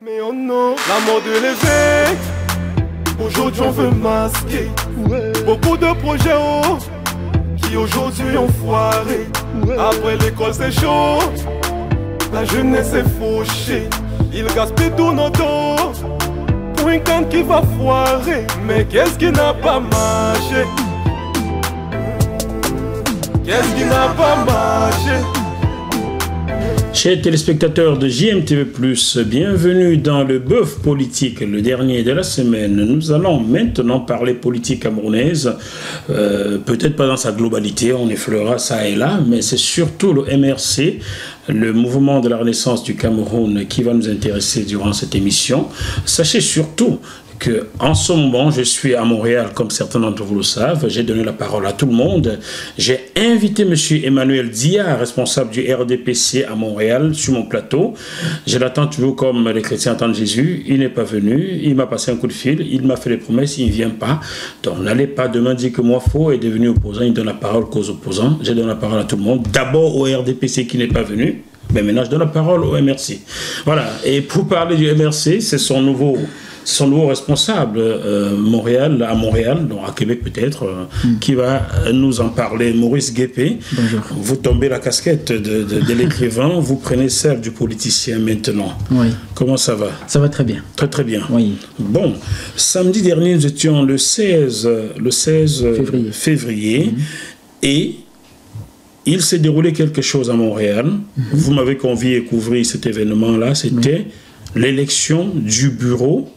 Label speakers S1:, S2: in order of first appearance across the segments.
S1: Mais oh non, la mort de l'évêque, aujourd'hui on veut masquer. Beaucoup de projets qui aujourd'hui ont foiré. Après l'école c'est chaud, la jeunesse est fauchée. Ils gaspillent tout notre dos pour une canne qui va foirer. Mais qu'est-ce qui n'a pas marché? Qu'est-ce qui n'a pas marché?
S2: Chers téléspectateurs de JMTV+, bienvenue dans le Bœuf Politique, le dernier de la semaine. Nous allons maintenant parler politique camerounaise, peut-être pas dans sa globalité, on effleurera ça et là, mais c'est surtout le MRC, le mouvement de la Renaissance du Cameroun, qui va nous intéresser durant cette émission. Sachez surtout que en ce moment, je suis à Montréal, comme certains d'entre vous le savent. J'ai donné la parole à tout le monde. J'ai invité M. Emmanuel Dia, responsable du RDPC à Montréal, sur mon plateau. Je l'attends toujours comme les chrétiens attendent Jésus. Il n'est pas venu. Il m'a passé un coup de fil. Il m'a fait des promesses. Il ne vient pas. Donc, n'allez pas demain dire que moi, faux est devenu opposant. Il donne la parole qu'aux opposants. J'ai donné la parole à tout le monde. D'abord au RDPC qui n'est pas venu. Mais maintenant, je donne la parole au MRC. Voilà. Et pour parler du MRC, c'est son nouveau responsable à Montréal, donc à Québec peut-être, qui va nous en parler, Maurice Guépé.
S3: Bonjour.
S2: Vous tombez la casquette de l'écrivain, vous prenez celle du politicien maintenant.
S3: Oui.
S2: Comment ça va?
S3: Ça va très bien.
S2: Très très bien.
S3: Oui.
S2: Bon, samedi dernier, nous étions le 16 février et il s'est déroulé quelque chose à Montréal. Vous m'avez convié à couvrir cet événement-là, c'était l'élection du bureau.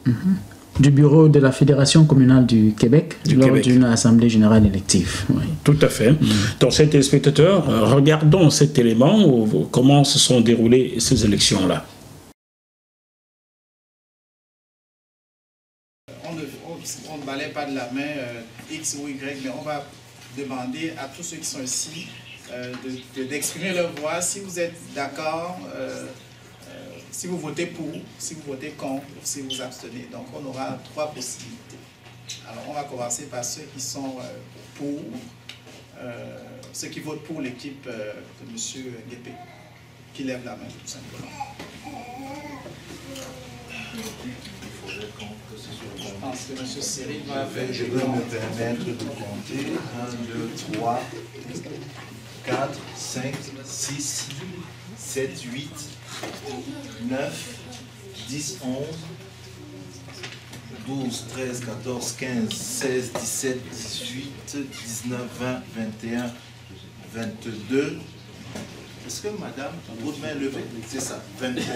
S3: Du bureau de la Fédération communale du Québec lors d'une assemblée générale élective. Oui.
S2: Tout à fait. Donc, chers téléspectateurs, regardons cet élément, comment se sont déroulées ces élections-là.
S4: On ne balaye pas de la main X ou Y, mais on va demander à tous ceux qui sont ici d'exprimer leur voix. Si vous êtes d'accord, si vous votez pour, si vous votez contre, ou si vous abstenez. Donc, on aura 3 possibilités. Alors, on va commencer par ceux qui sont pour, ceux qui votent pour l'équipe de M. Guépé, qui lève la main, tout simplement. Je pense que M. Cyril va faire...
S5: Je vais me permettre de compter 1, 2, 3, 4, 5, 6, 7, 8, 9, 10, 11, 12, 13, 14, 15, 16, 17, 18, 19, 20, 21, 22. Est-ce que madame, votre main levée? C'est ça, 23.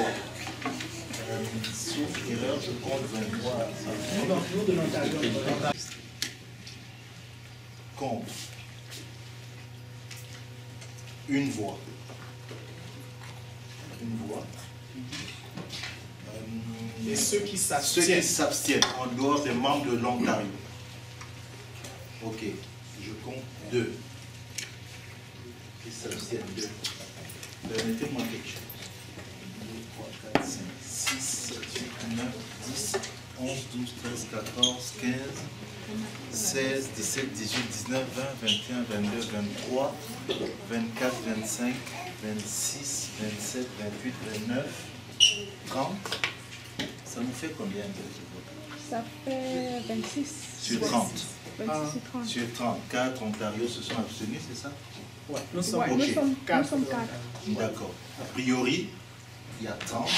S5: Sauf erreur, je compte 23. Contre. Une voix. Une voix.
S4: Et ceux qui s'abstiennent.
S5: Ceux qui s'abstiennent en dehors des membres de l'Ontario. Ok, je compte 2. Qui s'abstiennent 2. Permettez-moi quelque chose. 2, 3, 4, 5, 6, 7, 8, 9, 10, 11, 12, 13, 14, 15, 16, 17, 18, 19, 20, 21, 22, 23, 24, 25, 26, 27, 28, 29, 30. Ça nous fait combien de votes?
S6: Ça fait 26.
S5: Sur 30.
S6: 26 sur 30.
S5: Sur 30. 4 Ontario se sont abstenus, c'est ça?
S4: Ouais, nous sommes,
S6: Ouais,
S5: ok.
S6: nous sommes 4.
S5: D'accord. A priori, il y a 30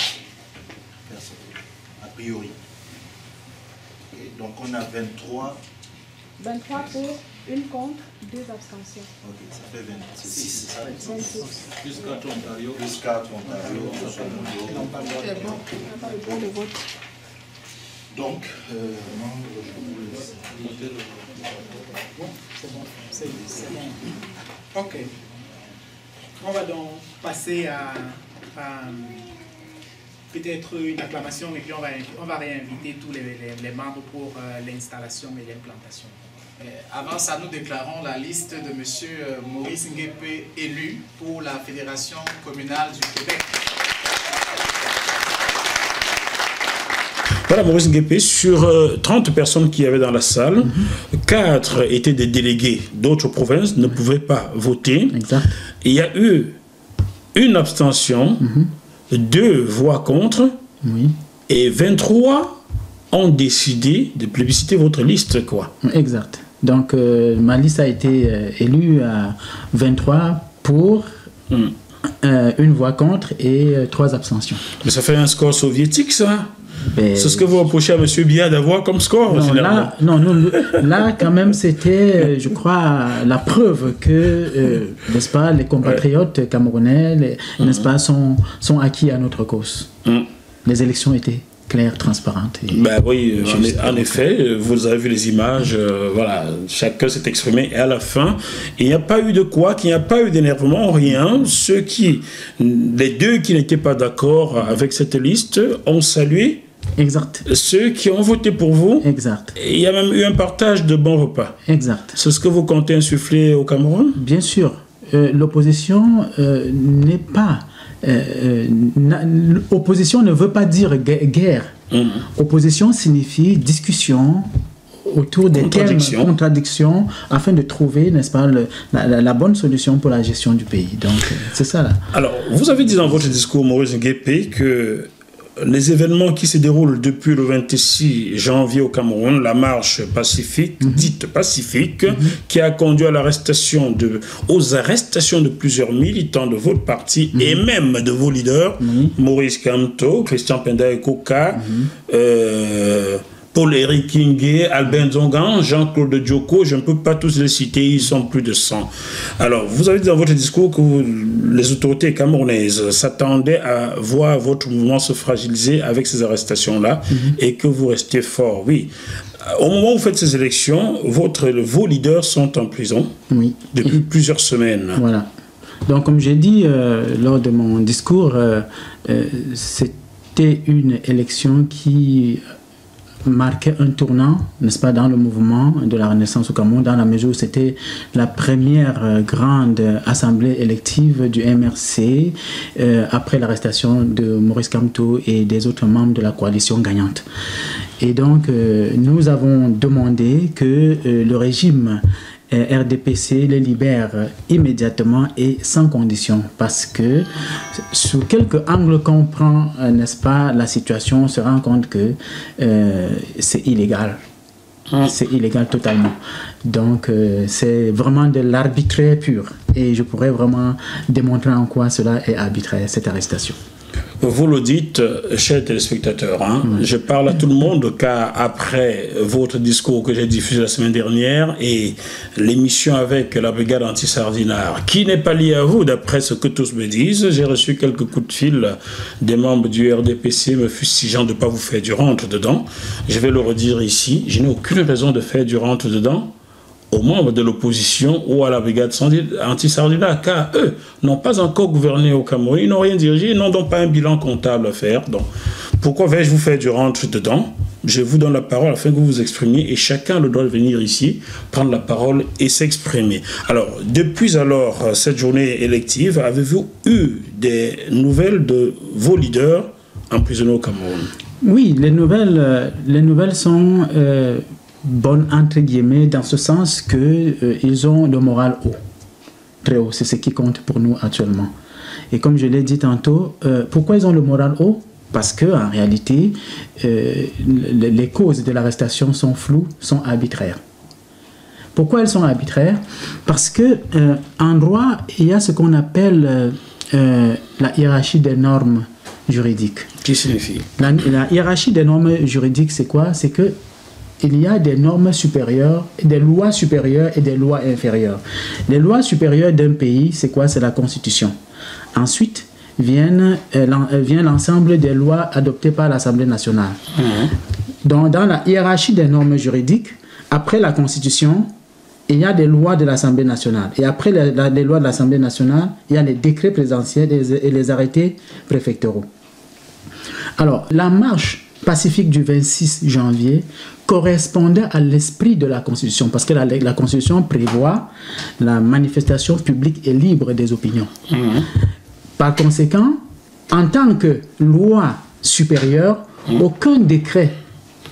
S5: personnes. A priori. Et donc on a 23.
S6: 23 pour, une contre, 2 abstentions.
S5: Ok, ça fait 26, c'est ça?
S6: 26.
S5: Plus 4 Ontario. Plus 4 Ontario.
S6: On n'a pas le droit de vote.
S5: Donc,
S4: c'est bon. Ok. On va donc passer à peut-être une acclamation et puis on va réinviter tous les membres pour l'installation et l'implantation. Avant ça, nous déclarons la liste de M. Maurice Nguépé élu pour la Fédération communale du Québec.
S2: Voilà, Maurice Nguépé, sur 30 personnes qu'il y avait dans la salle, 4 étaient des délégués d'autres provinces, ne pouvaient pas voter.
S3: Exact.
S2: Et il y a eu une abstention, 2 voix contre,
S3: Oui.
S2: Et 23 ont décidé de plébisciter votre liste, quoi.
S3: Exact. Donc, ma liste a été élue à 23 pour, une voix contre et 3 abstentions.
S2: Mais ça fait un score soviétique, ça? C'est ce que vous reprochez à M. Biya d'avoir comme score?
S3: Là, quand même, c'était, je crois, la preuve que, n'est-ce pas, les compatriotes camerounais, n'est-ce pas, sont acquis à notre cause. Les élections étaient claires, transparentes.
S2: Ben oui, en effet, vous avez vu les images, voilà, chacun s'est exprimé, et à la fin, il n'y a pas eu de quoi, qu'il n'y a pas eu d'énervement, rien. Les deux qui n'étaient pas d'accord avec cette liste ont salué.
S3: Exact.
S2: Ceux qui ont voté pour vous.
S3: Exact.
S2: Et il y a même eu un partage de bons repas.
S3: Exact.
S2: C'est ce que vous comptez insuffler au Cameroun?
S3: Bien sûr. L'opposition n'est pas... opposition ne veut pas dire guerre. Opposition signifie discussion autour des thèmes, contradictions, afin de trouver, n'est-ce pas, la bonne solution pour la gestion du pays. Donc, c'est ça là.
S2: Alors, vous avez dit dans votre discours, Maurice Nguépé, que les événements qui se déroulent depuis le 26 janvier au Cameroun, la marche pacifique, dite pacifique, qui a conduit à aux arrestations de plusieurs militants de votre parti et même de vos leaders, Maurice Kamto, Christian Penda et Koka, Paul-Éric Kingé, Albert Zongan, Jean-Claude Djoko, je ne peux pas tous les citer, ils sont plus de 100. Alors, vous avez dit dans votre discours que les autorités camerounaises s'attendaient à voir votre mouvement se fragiliser avec ces arrestations-là et que vous restez fort. Oui. Au moment où vous faites ces élections, vos leaders sont en prison depuis plusieurs semaines.
S3: Voilà. Donc, comme j'ai dit lors de mon discours, c'était une élection qui marquait un tournant, n'est-ce pas, dans le mouvement de la Renaissance au Cameroun, dans la mesure où c'était la première grande assemblée élective du MRC après l'arrestation de Maurice Kamto et des autres membres de la coalition gagnante. Et donc, nous avons demandé que le régime RDPC les libère immédiatement et sans condition, parce que sous quelque angle qu'on prend, n'est-ce pas, la situation, on se rend compte que c'est illégal. C'est illégal totalement. Donc c'est vraiment de l'arbitraire pur, et je pourrais vraiment démontrer en quoi cela est arbitraire, cette arrestation.
S2: Vous le dites, chers téléspectateurs, je parle à tout le monde, car après votre discours que j'ai diffusé la semaine dernière et l'émission avec la brigade anti-Sardinard, qui n'est pas liée à vous, d'après ce que tous me disent, j'ai reçu quelques coups de fil des membres du RDPC me fustigeant de ne pas vous faire du rentre-dedans. Je vais le redire ici, je n'ai aucune raison de faire du rentre-dedans aux membres de l'opposition ou à la brigade anti-Sardinard, car eux n'ont pas encore gouverné au Cameroun, ils n'ont rien dirigé, ils n'ont donc pas un bilan comptable à faire. Donc, pourquoi vais-je vous faire du rentre-dedans? Je vous donne la parole afin que vous vous exprimiez, et chacun le doit venir ici, prendre la parole et s'exprimer. Alors, depuis alors cette journée élective, avez-vous eu des nouvelles de vos leaders emprisonnés au Cameroun?
S3: Oui, les nouvelles sont... bonne entre guillemets, dans ce sens que ils ont le moral haut, très haut, c'est ce qui compte pour nous actuellement. Et comme je l'ai dit tantôt, pourquoi ils ont le moral haut? Parce que en réalité, les causes de l'arrestation sont floues, sont arbitraires. Pourquoi elles sont arbitraires? Parce que en droit, il y a ce qu'on appelle la hiérarchie des normes juridiques.
S2: Qui signifie?
S3: La hiérarchie des normes juridiques, c'est quoi? C'est que il y a des normes supérieures, des lois supérieures et des lois inférieures. Les lois supérieures d'un pays, c'est quoi? C'est la Constitution. Ensuite, vient l'ensemble des lois adoptées par l'Assemblée nationale. Donc, dans la hiérarchie des normes juridiques, après la Constitution, il y a des lois de l'Assemblée nationale. Et après les lois de l'Assemblée nationale, il y a les décrets présidentiels et les arrêtés préfectoraux. Alors, la marche pacifique du 26 janvier correspondait à l'esprit de la Constitution, parce que la Constitution prévoit la manifestation publique et libre des opinions. Par conséquent, en tant que loi supérieure, aucun décret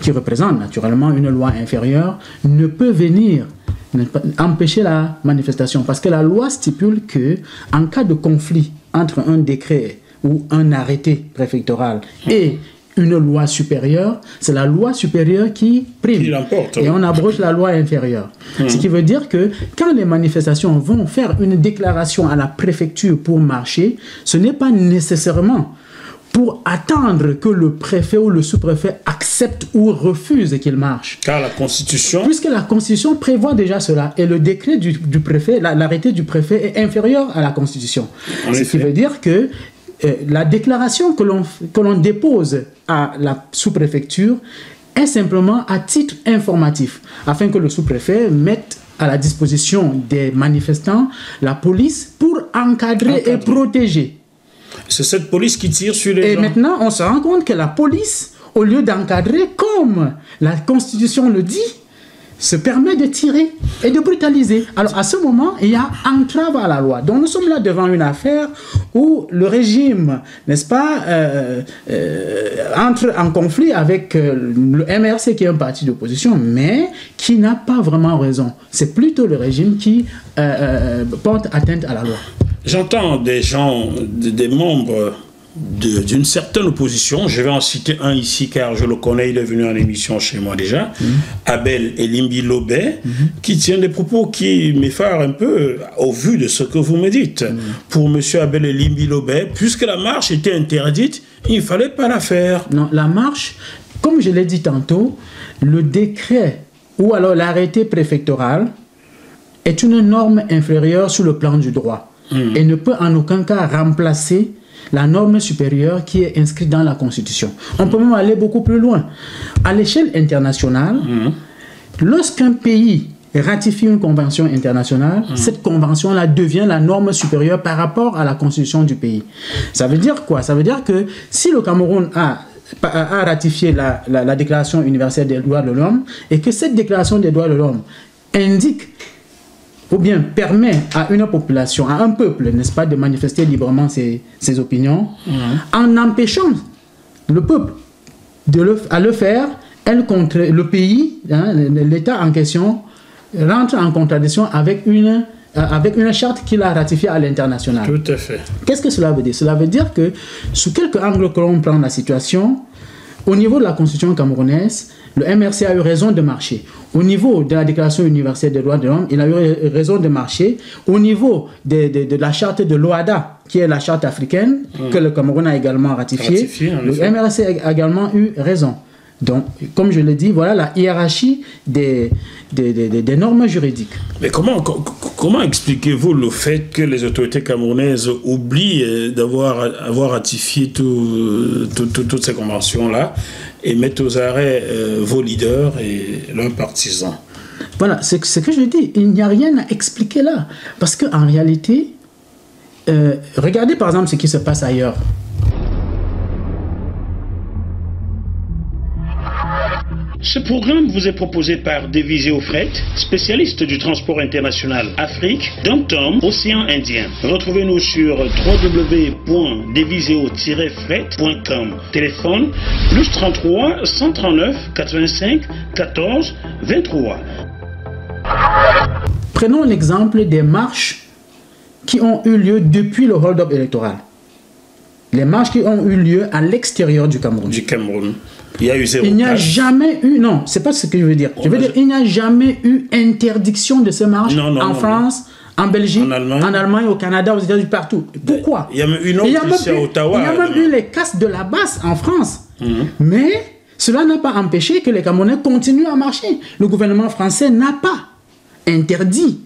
S3: qui représente naturellement une loi inférieure ne peut venir empêcher la manifestation, parce que la loi stipule que en cas de conflit entre un décret ou un arrêté préfectoral et une loi supérieure, c'est la loi supérieure qui prime.
S2: Qui l'emporte,
S3: et on abroge la loi inférieure. Ce qui veut dire que quand les manifestations vont faire une déclaration à la préfecture pour marcher, ce n'est pas nécessairement pour attendre que le préfet ou le sous-préfet accepte ou refuse qu'il marche.
S2: Car la Constitution...
S3: Puisque la Constitution prévoit déjà cela, et le décret du préfet, l'arrêté du préfet est inférieur à la Constitution. Ce qui veut dire que la déclaration que l'on dépose à la sous-préfecture est simplement à titre informatif, afin que le sous-préfet mette à la disposition des manifestants la police pour encadrer et protéger.
S2: C'est cette police qui tire sur les gens.
S3: Et maintenant, on se rend compte que la police, au lieu d'encadrer comme la Constitution le dit, se permet de tirer et de brutaliser. Alors à ce moment, il y a entrave à la loi. Donc nous sommes là devant une affaire où le régime, n'est-ce pas, entre en conflit avec le MRC qui est un parti d'opposition, mais qui n'a pas vraiment raison. C'est plutôt le régime qui porte atteinte à la loi.
S2: J'entends des gens, des membres d'une certaine opposition, je vais en citer un ici car je le connais, il est venu en émission chez moi déjà, Abel Elimbi Lobé, qui tient des propos qui m'effarent un peu au vu de ce que vous me dites. Pour M. Abel Elimbi Lobé, puisque la marche était interdite, il ne fallait pas la faire. Non, la marche, comme je l'ai dit tantôt, le décret ou alors l'arrêté préfectoral est une norme inférieure sur le plan du droit et ne peut en aucun cas remplacer la norme supérieure qui est inscrite dans la Constitution. On peut même aller beaucoup plus loin. À l'échelle internationale, lorsqu'un pays ratifie une convention internationale, cette convention-là devient la norme supérieure par rapport à la Constitution du pays. Ça veut dire quoi? Ça veut dire que si le Cameroun a ratifié la Déclaration universelle des droits de l'homme et que cette Déclaration des droits de l'homme indique ou bien permet à une population, à un peuple, n'est-ce pas, de manifester librement ses opinions, en empêchant le peuple à le faire, le pays, l'État en question, rentre en contradiction avec une charte qu'il a ratifiée à l'international. Tout à fait. Qu'est-ce que cela veut dire? Cela veut dire que, sous quelque angle que l'on prend la situation, au niveau de la Constitution camerounaise, le MRC a eu raison de marcher. Au niveau de la Déclaration universelle des droits de l'homme, il a eu raison de marcher. Au niveau de la charte de l'OADA, qui est la charte africaine, que le Cameroun a également ratifiée, le MRC a également eu raison. Donc, comme je l'ai dit, voilà la hiérarchie des normes juridiques. Mais comment expliquez-vous le fait que les autorités camerounaises oublient d'avoir ratifié toutes ces conventions-là et mettent aux arrêts vos leaders et leurs partisans? Voilà, c'est ce que je dis. Il n'y a rien à expliquer là. Parce qu'en réalité, regardez par exemple ce qui se passe ailleurs. Ce programme vous est proposé par Deviseo Fret, spécialiste du transport international Afrique, Dom-Tom, Océan Indien. Retrouvez-nous sur www.deviseo-fret.com. Téléphone +33 139 85 14 23.
S3: Prenons l'exemple des marches qui ont eu lieu depuis le hold-up électoral. Les marches qui ont eu lieu à l'extérieur du Cameroun. Il y a eu zéro. Il n'y a jamais eu, non, c'est pas ce que je veux dire. Je veux dire, il n'y a jamais eu interdiction de ces marches en France, en Belgique, en Allemagne, au Canada, aux États-Unis, partout. Pourquoi? Il y a même une autre ici à Ottawa. Il y a même eu les casses de la basse en France. Mais cela n'a pas empêché que les Camerounais continuent à marcher. Le gouvernement français n'a pas interdit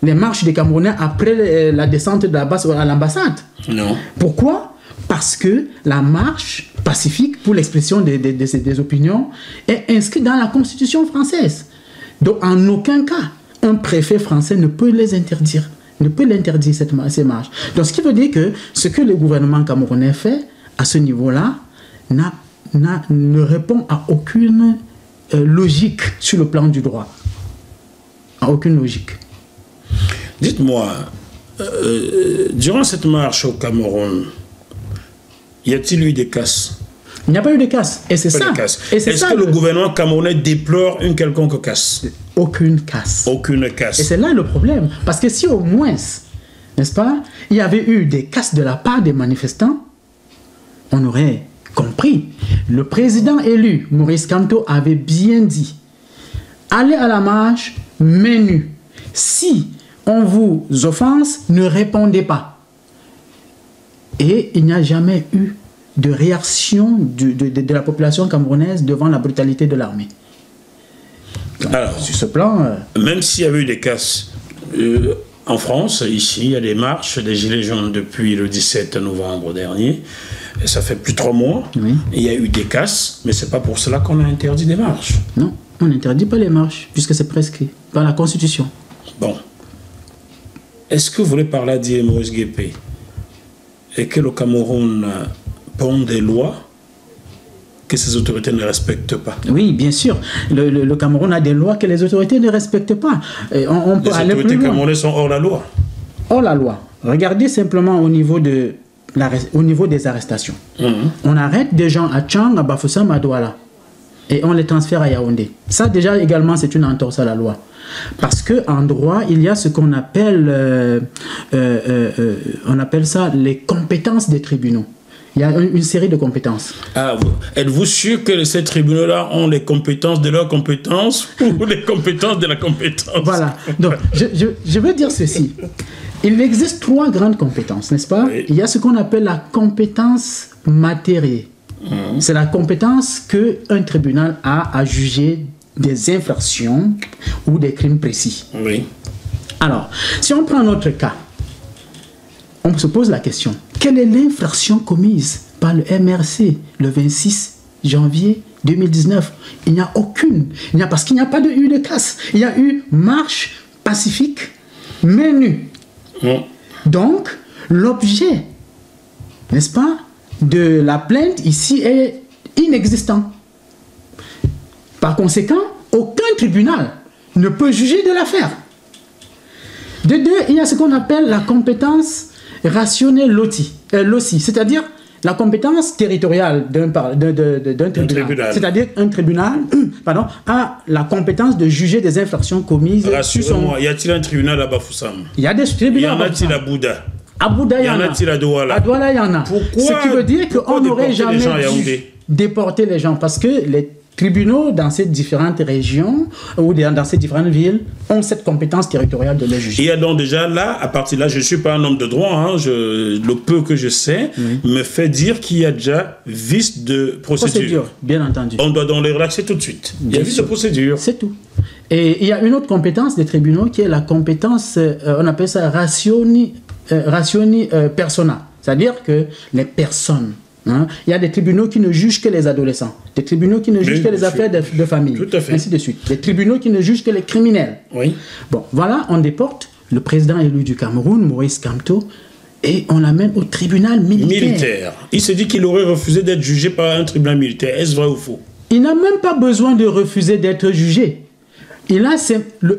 S3: les marches des Camerounais après la descente de la basse à l'ambassade. Non. Pourquoi? Parce que la marche pacifique pour l'expression des opinions est inscrite dans la Constitution française. Donc, en aucun cas, un préfet français ne peut les interdire. Ne peut l'interdire, ces marches. Donc, ce qui veut dire que ce que le gouvernement camerounais fait, à ce niveau-là, ne répond à aucune logique sur le plan du droit. À aucune logique.
S2: Dites-moi, durant cette marche au Cameroun, y a-t-il eu des casses?
S3: Il n'y a pas eu de casse. Et c'est ça.
S2: Est-ce que le gouvernement camerounais déplore une quelconque casse?
S3: Aucune casse.
S2: Aucune casse.
S3: Et c'est là le problème. Parce que si au moins, n'est-ce pas, il y avait eu des casses de la part des manifestants, on aurait compris. Le président élu, Maurice Kamto, avait bien dit, allez à la marche, main nue. Si on vous offense, ne répondez pas. Et il n'y a jamais eu de réaction de la population camerounaise devant la brutalité de l'armée.
S2: Alors,
S3: sur ce plan...
S2: même s'il y avait eu des casses en France, ici, il y a des marches des Gilets jaunes depuis le 17 novembre dernier. Et ça fait plus de 3 mois.
S3: Oui.
S2: Il y a eu des casses, mais ce n'est pas pour cela qu'on a interdit des marches.
S3: Non, on n'interdit pas les marches, puisque c'est prescrit par la Constitution.
S2: Bon. Est-ce que vous voulez parler à Maurice Guépé et que le Cameroun prend des lois que ces autorités ne respectent pas?
S3: Oui, bien sûr. Le Cameroun a des lois que les autorités ne respectent pas. Et on peut aller plus loin.
S2: Les autorités camerounaises sont hors la loi.
S3: Hors la loi. Regardez simplement au niveau des arrestations. On arrête des gens à Tchang, à Bafoussam, à Douala. Et on les transfère à Yaoundé. Ça, déjà, également, c'est une entorse à la loi. Parce qu'en droit, il y a ce qu'on appelle, on appelle ça les compétences des tribunaux. Il y a une série de compétences.
S2: Ah, êtes-vous sûr que ces tribunaux-là ont les compétences de leurs compétences ou les compétences de la compétence?
S3: Voilà. Donc, je veux dire ceci. Il existe 3 grandes compétences, n'est-ce pas? Oui. Il y a ce qu'on appelle la compétence matérielle. C'est la compétence qu'un tribunal a à juger des infractions ou des crimes précis.
S2: Oui.
S3: Alors, si on prend notre cas, on se pose la question, quelle est l'infraction commise par le MRC le 26 janvier 2019? Il n'y a aucune. Parce qu'il n'y a pas eu de casse. Il y a eu marche pacifique, main nue. Donc, l'objet, n'est-ce pas, de la plainte ici est inexistant. Par conséquent, aucun tribunal ne peut juger de l'affaire. De 2, il y a ce qu'on appelle la compétence rationnelle LOCI, c'est-à-dire la compétence territoriale d'un tribunal. C'est-à-dire un tribunal a la compétence de juger des infractions commises.
S2: Rassurez-moi, y a-t-il un tribunal à Bafoussam?
S3: Il y a des tribunaux.
S2: Y en a-t-il à Bouddha?
S3: À Bouddha, il y en a.
S2: À Douala?
S3: À Douala, il y en a.
S2: Pourquoi,
S3: ce qui veut dire qu'on n'aurait jamais dû déporter les gens, parce que les tribunaux dans ces différentes régions ou dans ces différentes villes ont cette compétence territoriale de les juger.
S2: Il y a donc déjà là, à partir de là, je ne suis pas un homme de droit, hein, le peu que je sais me fait dire qu'il y a déjà vice de procédure.
S3: Bien entendu.
S2: On doit donc les relaxer tout de suite. Il y a vice de procédure.
S3: C'est tout. Et il y a une autre compétence des tribunaux qui est la compétence, on appelle ça rationi persona, c'est-à-dire que les personnes. Il y a des tribunaux qui ne jugent que les adolescents, des tribunaux qui ne jugent que les affaires de famille, ainsi de suite. Des tribunaux qui ne jugent que les criminels.
S2: Oui.
S3: Bon, voilà, on déporte le président élu du Cameroun, Maurice Kamto, et on l'amène au tribunal militaire.
S2: Il se dit qu'il aurait refusé d'être jugé par un tribunal militaire. Est-ce vrai ou faux?
S3: Il n'a même pas besoin de refuser d'être jugé.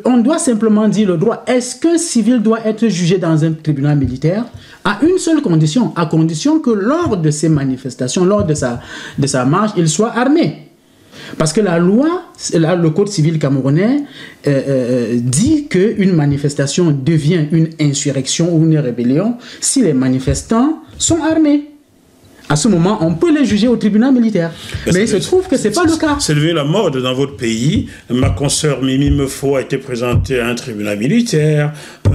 S3: On doit simplement dire le droit. Est-ce qu'un civil doit être jugé dans un tribunal militaire? À une seule condition, à condition que lors de ces manifestations, lors de sa marche, il soit armé. Parce que la loi, le code civil camerounais dit qu'une manifestation devient une insurrection ou une rébellion si les manifestants sont armés. À ce moment, on peut les juger au tribunal militaire. Mais il se trouve que ce n'est pas le cas.
S2: C'est devenu la mode dans votre pays. Ma consoeur Mimi Mefo a été présentée à un tribunal militaire.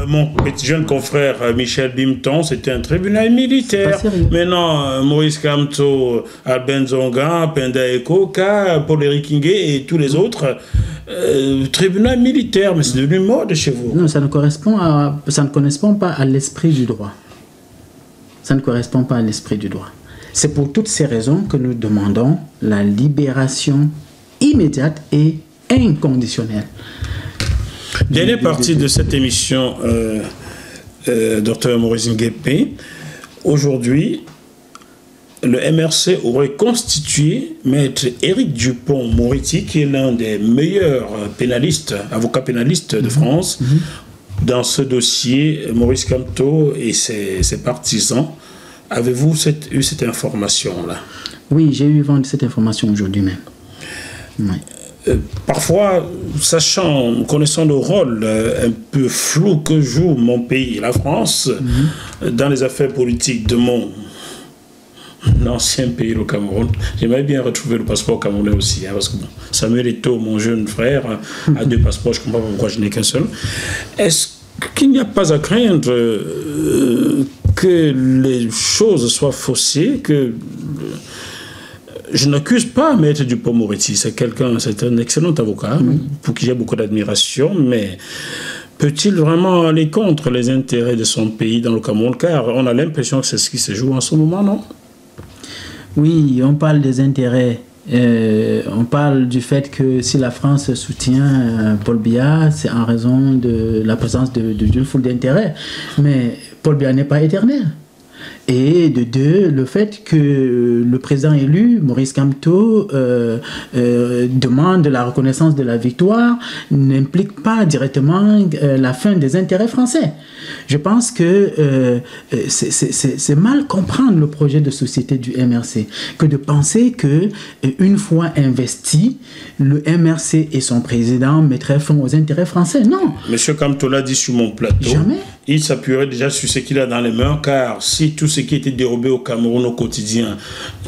S2: Mon petit jeune confrère Michel Bimton, c'était un tribunal militaire. Maintenant, Maurice Kamto, Alben Zonga, Penda Ekoka, Paul Eric Ngué et tous les autres, tribunal militaire. Mais c'est devenu mode chez vous.
S3: Non, ça ne correspond pas à l'esprit du droit. Ça ne correspond pas à l'esprit du droit. C'est pour toutes ces raisons que nous demandons la libération immédiate et inconditionnelle.
S2: Dernière partie de cette émission, Dr Maurice Nguépé. Aujourd'hui, le MRC aurait constitué Maître Éric Dupond-Moretti, qui est l'un des meilleurs pénalistes, avocats pénalistes de France, dans ce dossier, Maurice Kamto et ses partisans. Avez-vous eu cette information-là?
S3: Oui, j'ai eu vent de cette information aujourd'hui même. Oui.
S2: Parfois, connaissant le rôle un peu flou que joue mon pays, la France, dans les affaires politiques de mon l'ancien pays, le Cameroun. J'aimerais bien retrouver le passeport camerounais aussi, hein, parce que bon, Samuel Eto'o, mon jeune frère, a 2 passeports, je ne comprends pas pourquoi je n'ai qu'un seul. Est-ce qu'il n'y a pas à craindre que les choses soient faussées, que... Je n'accuse pas Maître Dupond-Moretti, c'est un excellent avocat, pour qui j'ai beaucoup d'admiration, mais peut-il vraiment aller contre les intérêts de son pays dans le Cameroun? Car on a l'impression que c'est ce qui se joue en ce moment, non?
S3: Oui, on parle des intérêts. On parle du fait que si la France soutient Paul Biya, c'est en raison de la présence d'une foule d'intérêts. Mais Paul Biya n'est pas éternel. Et de 2, le fait que le président élu, Maurice Kamto, demande la reconnaissance de la victoire n'implique pas directement la fin des intérêts français. Je pense que c'est mal comprendre le projet de société du MRC que de penser que une fois investi, le MRC et son président mettraient fin aux intérêts français. Non.
S2: Monsieur Kamto l'a dit sur mon plateau.
S3: Jamais.
S2: Il s'appuierait déjà sur ce qu'il a dans les mains, car si tout ce qui était dérobé au Cameroun au quotidien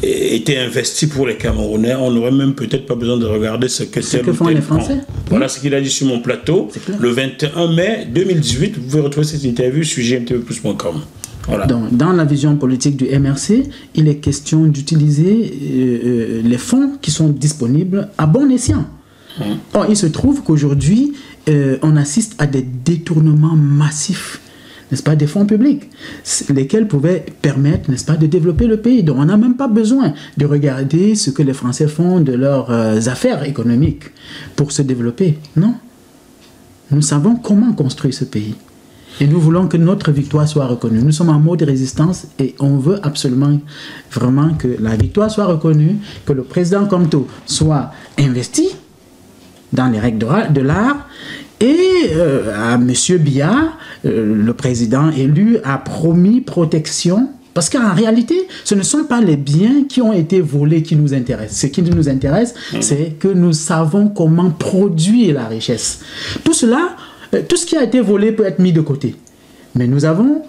S2: était investi pour les Camerounais, on n'aurait même peut-être pas besoin de regarder ce que
S3: font les Français.
S2: Voilà ce qu'il a dit sur mon plateau le 21 mai 2018. Vous pouvez retrouver cette interview sur gmtvplus.com. Voilà.
S3: Dans la vision politique du MRC, il est question d'utiliser les fonds qui sont disponibles à bon escient. Or, il se trouve qu'aujourd'hui, on assiste à des détournements massifs, n'est-ce pas, des fonds publics, lesquels pouvaient permettre, n'est-ce pas, de développer le pays. Donc on n'a même pas besoin de regarder ce que les Français font de leurs affaires économiques pour se développer. Non. Nous savons comment construire ce pays. Et nous voulons que notre victoire soit reconnue. Nous sommes en mode résistance et on veut absolument, vraiment que la victoire soit reconnue, que le président Kamto soit investi dans les règles de l'art. Et à M. Biya, le président élu, a promis protection. Parce qu'en réalité, ce ne sont pas les biens qui ont été volés qui nous intéressent. Ce qui nous intéresse, c'est que nous savons comment produire la richesse. Tout cela, tout ce qui a été volé peut être mis de côté. Mais nous avons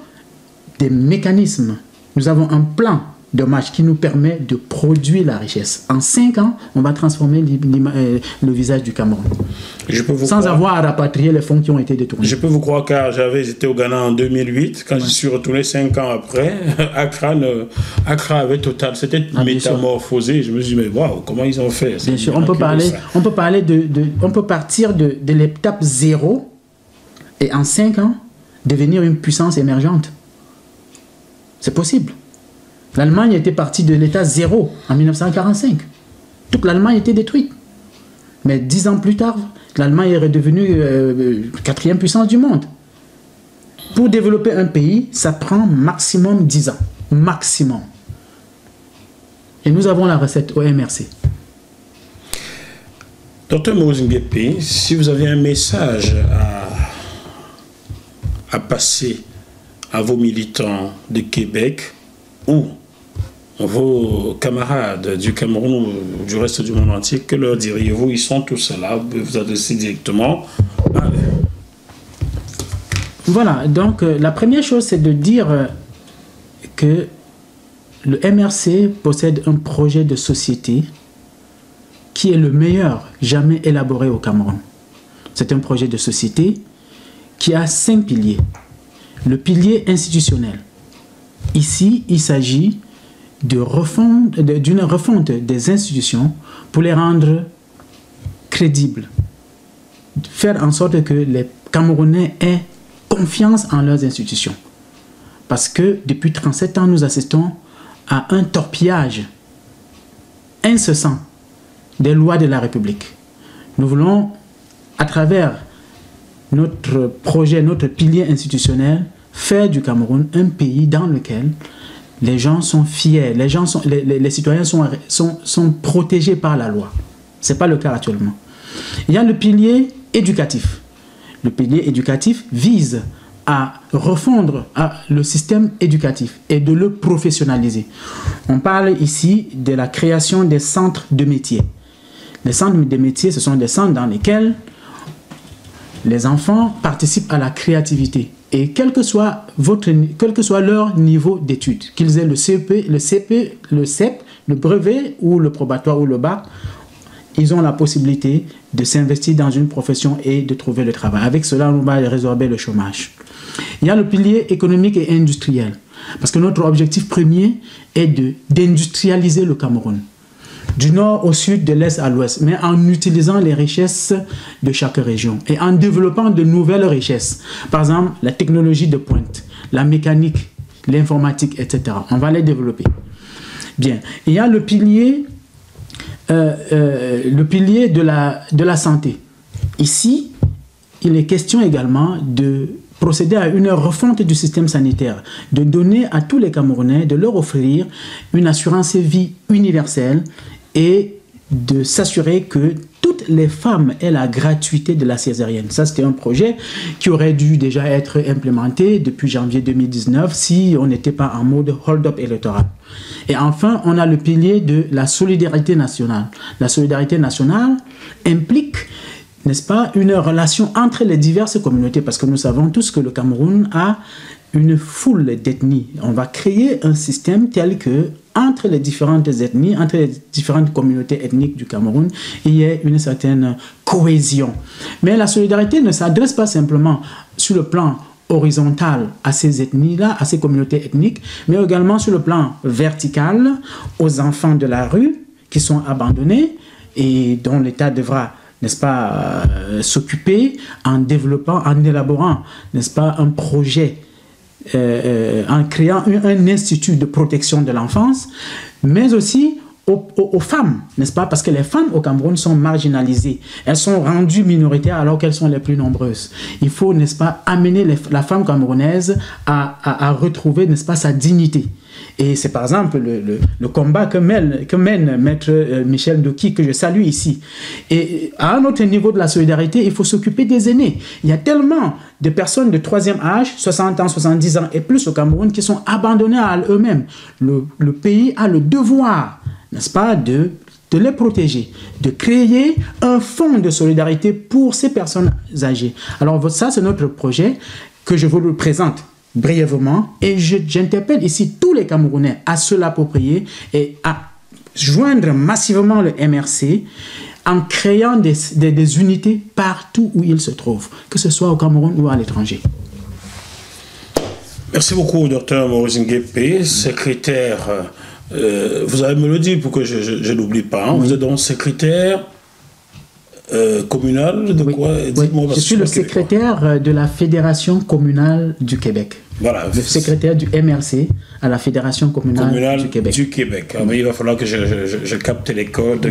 S3: des mécanismes. Nous avons un plan de marche qui nous permet de produire la richesse. En 5 ans, on va transformer le visage du Cameroun. Sans avoir à rapatrier les fonds qui ont été détournés.
S2: Je peux vous croire, car j'avais été au Ghana en 2008. Quand je suis retourné 5 ans après, Accra avait total. C'était métamorphosé. Je me suis dit, mais waouh, comment ils ont fait?
S3: Bien sûr, on peut partir de l'étape 0 et en 5 ans, devenir une puissance émergente. C'est possible. L'Allemagne était partie de l'état 0 en 1945. Toute l'Allemagne était détruite. Mais 10 ans plus tard, l'Allemagne est redevenue 4e puissance du monde. Pour développer un pays, ça prend maximum 10 ans. Maximum. Et nous avons la recette au MRC.
S2: Dr Maurice Nguépi, si vous avez un message à passer à vos militants de Québec ou vos camarades du Cameroun ou du reste du monde entier, que leur diriez-vous? Ils sont tous là, vous pouvez vous adresser directement à eux.
S3: Voilà, donc la première chose, c'est de dire que le MRC possède un projet de société qui est le meilleur jamais élaboré au Cameroun. C'est un projet de société qui a 5 piliers. Le pilier institutionnel. Ici, il s'agit d'une refonte des institutions pour les rendre crédibles. Faire en sorte que les Camerounais aient confiance en leurs institutions. Parce que depuis 37 ans, nous assistons à un torpillage incessant des lois de la République. Nous voulons, à travers notre projet, notre pilier institutionnel, faire du Cameroun un pays dans lequel les gens sont fiers, les citoyens sont protégés par la loi. Ce n'est pas le cas actuellement. Il y a le pilier éducatif. Le pilier éducatif vise à refondre le système éducatif et de le professionnaliser. On parle ici de la création des centres de métiers. Les centres de métiers, ce sont des centres dans lesquels les enfants participent à la créativité Et quel que soit leur niveau d'études, qu'ils aient le CEP, le CEP, le CEP, le brevet ou le probatoire ou le bac, ils ont la possibilité de s'investir dans une profession et de trouver le travail. Avec cela, on va résorber le chômage. Il y a le pilier économique et industriel. Parce que notre objectif premier est d'industrialiser le Cameroun. Du nord au sud, de l'est à l'ouest, mais en utilisant les richesses de chaque région et en développant de nouvelles richesses. Par exemple, la technologie de pointe, la mécanique, l'informatique, etc. On va les développer. Bien. Il y a le pilier de la santé. Ici, il est question également de procéder à une refonte du système sanitaire, de donner à tous les Camerounais, de leur offrir une assurance vie universelle et de s'assurer que toutes les femmes aient la gratuité de la césarienne. Ça, c'était un projet qui aurait dû déjà être implémenté depuis janvier 2019 si on n'était pas en mode hold-up électoral. Et enfin, on a le pilier de la solidarité nationale. La solidarité nationale implique, n'est-ce pas, une relation entre les diverses communautés, parce que nous savons tous que le Cameroun a une foule d'ethnies. On va créer un système tel que, entre les différentes ethnies, entre les différentes communautés ethniques du Cameroun, il y ait une certaine cohésion. Mais la solidarité ne s'adresse pas simplement sur le plan horizontal à ces ethnies-là, à ces communautés ethniques, mais également sur le plan vertical aux enfants de la rue qui sont abandonnés et dont l'État devra, n'est-ce pas, s'occuper en développant, en élaborant, n'est-ce pas, un projet, en créant un institut de protection de l'enfance, mais aussi aux femmes, n'est-ce pas? Parce que les femmes au Cameroun sont marginalisées. Elles sont rendues minoritaires alors qu'elles sont les plus nombreuses. Il faut, n'est-ce pas, amener la femme camerounaise à retrouver, n'est-ce pas, sa dignité. Et c'est par exemple le combat que mène Maître Michel Doki, que je salue ici. Et à un autre niveau de la solidarité, il faut s'occuper des aînés. Il y a tellement de personnes de troisième âge, 60 ans, 70 ans et plus au Cameroun, qui sont abandonnées à eux-mêmes. Le pays a le devoir, n'est-ce pas, de les protéger, de créer un fonds de solidarité pour ces personnes âgées. Alors ça, c'est notre projet que je vous le présente brièvement, et j'interpelle ici tous les Camerounais à se l'approprier et à joindre massivement le MRC en créant des unités partout où ils se trouvent, que ce soit au Cameroun ou à l'étranger.
S2: Merci beaucoup, Dr Maurice Nguépé, secrétaire, vous allez me le dire pour que je n'oublie pas, hein, vous êtes donc secrétaire communal de quoi?
S3: Oui. Je suis le secrétaire de la Fédération communale du Québec.
S2: Voilà.
S3: Le secrétaire du MRC à la Fédération communale du Québec.
S2: Ah, mais il va falloir que je capte les codes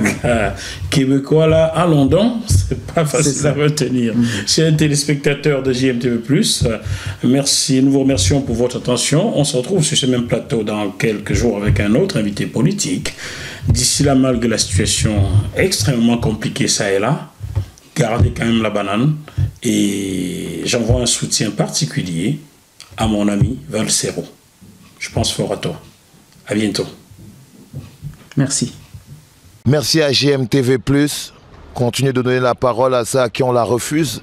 S2: québécois là à London. C'est pas facile à retenir. Chers téléspectateurs de JMTV+, merci. Nous vous remercions pour votre attention. On se retrouve sur ce même plateau dans quelques jours avec un autre invité politique. D'ici là, malgré la situation extrêmement compliquée ça et là, gardez quand même la banane. Et j'envoie un soutien particulier à mon ami Valsero. Je pense fort à toi. À bientôt.
S3: Merci.
S7: Merci à JMTV+. Continuez de donner la parole à ceux à qui on la refuse.